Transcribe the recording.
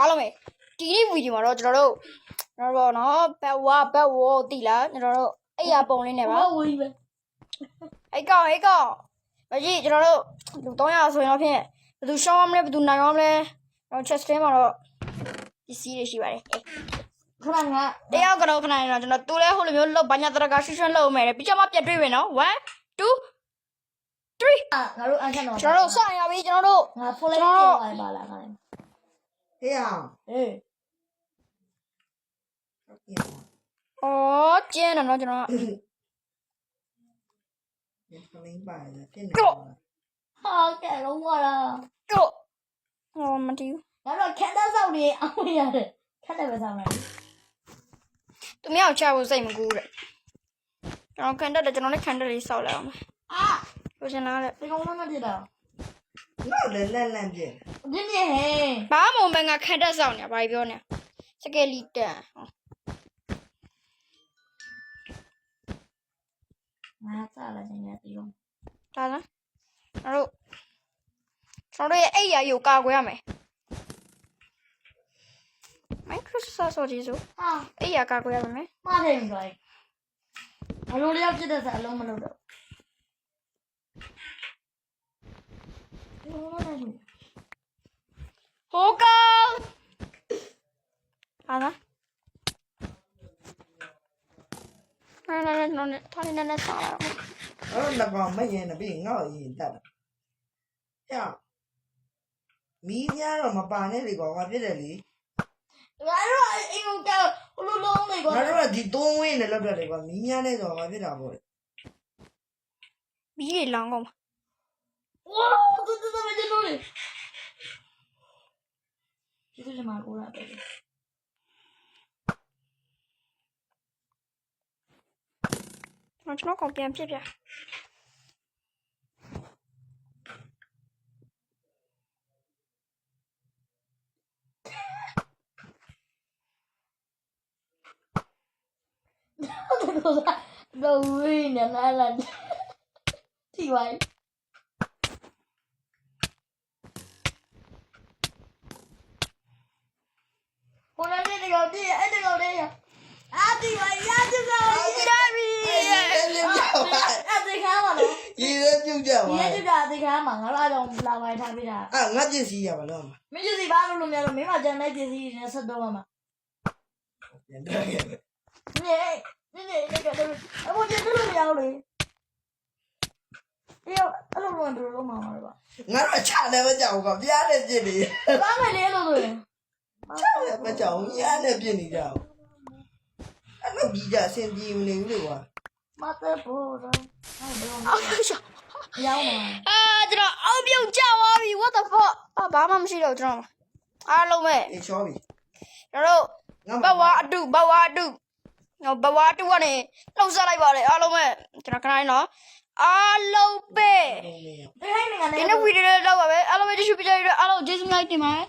အားလုံးပဲဒီနေ့ဗီဒီယိုမှာတော့ကျွန်တော်တို့နော်ဘက်ဝါတိလားကျွန်တော်တို့အဲ့ရပုံလေးနဲ့ပါဝေးပဲအဲ့ကောင်မကြီးကျွန်တော်တို့လူ300ဆိုရင်တော့ဖြင့်ဘယ်သူရှောင်းမလဲဘယ်သူနိုင်အောင်မလဲကျွန်တော် chest ထဲမှာတော့ပစ္စည်းတွေရှိပါတယ်ခဏငါတယောက်ကတော့ခဏနေတော့ကျွန်တော်တူလဲဟိုလိုမျိုးလောက်ဘာညာတရကရွှွှွှလောက်မယ်ပြီးကြမှာပြတ်တွေ့မယ်နော်1 2 3ငါတို့အန်ချက်တော့ကျွန်တော်တို့စရပြီကျွန်တော်တို့ငါဖိုးလေးပြေးပါလားခါလေးဟေးအောင်အေးအော်ကျင်းတယ်နော်ကျွန်တော်ကလင်းပါလေတင်နေဟာကဲလုံးသွားလားဟောမတီးဘူးငါတို့ခက်တဲ့စောက်တွေအောင်ရတယ်ခက်တယ်ပဲဆောင်တယ်သူမြောက်ချဖို့စိတ်မကူးတဲ့ကျွန်တော်ခံတတ်တယ်ကျွန်တော်လည်းခံတတ်လေးစောက်လိုက်အောင်လိုချင်လားတဲ့ ဒီကောင်မဖြစ်တာငါလည်းလန့်ပြည့်ပြင်းပြင်းဟဲ့ဘာမှမပဲငါခံတတ်စောက်နေဘာပြောနေစကယ်လီတန်ငါစားလာခြင်းနဲ့ဒီကောင်ဒါလားကျွန်တော်ရဲ့အဲ့ရယူကာကွယ်ရမယ်Microsoft ဆိုကြီးဆိုဟာအဲ့ရကာကွယ်ရမယ်မှားတယ်ကြိုင်အလုံးလျောက်ဖြစ်တဲ့စားအလုံးမလုပ်တော့ဟိုကောင်ဟာလားနော်ထားနေနေစားလာအဲ့တော့ကောင်မရင်တပြီးငေါ့ရင်တက်တာဟဲ့မီးများတော့မပါနဲ့လေကွာဘာဖြစ်တယ်လေငါတို့အိမ်ကဟိုလိုလုံးလေကွာငါတို့ကဒီ3ဝင်းနဲ့လောက်တယ်ကွာမီးများနဲ့ဆိုတော့ဘာဖြစ်တာပေါ့လေမီးတွေလောင်းကုန်ဝါတူတူမကျလို့လေဒီလိုမှကိုလာပဲကျွန်တော်ကောင်ပြန်ပြပြတော့ဝင်းနေလာတီဝိုင်းဟိုလည်းဒီကောင်ဒီအဲ့ဒီကောင်လေးအာတီဝိုင်းရတူကောင်ကြပြီအဲ့ဒီခါမှာနော်ရေရဲပြုတ်ကြပါရေတူတာဒီခါမှာငါတို့အကြောင်းလာဝိုင်းထားပေးတာအဲ့ငါပစ္စည်းရပါတော့မင်းပစ္စည်းဘာလို့မရတော့မင်းမကြမ်းတဲ့ပစ္စည်းတွေနဲ့ဆက်တော့မှာပြန်တော့ခဲ့နေကတော့အမိုးကျတူလို့မရဘူးလေဒီအဲ့လိုလုံးတော့မှာပါငါတို့ချလည်းမကြောက်ဘူးကပြားနဲ့ပြစ်နေဘာမလဲလို့ဆိုရင်ချလည်းမကြောက်ဘူးပြားနဲ့ပြစ်နေကြအောင်အဲ့လိုကြီးကြအဆင်ပြေမနေဘူးလေကွာမတဲ့ဘောတော့အဲ့ဘယ်လိုရောင်းမှာကျွန်တော်အောက်ပြုတ်ကြသွားပြီ what the fuck ဘာမှမရှိတော့ကျွန်တော်အားလုံးပဲအေးချောပြီကျွန်တော်ဘဝအတုဘဝအတုကနေလှုပ်ဆက်လိုက်ပါလေအားလုံးပဲကျွန်တော်ခဏလေးနော်အားလုံးပဲဒီဟိုင်းနေကနေဒီနေ့ဗီဒီယိုလေးတော့ပါပဲအားလုံးပဲကြည့်ရှုပြကြရတော့အားလုံးကျေးဇူးများတင်ပါတယ်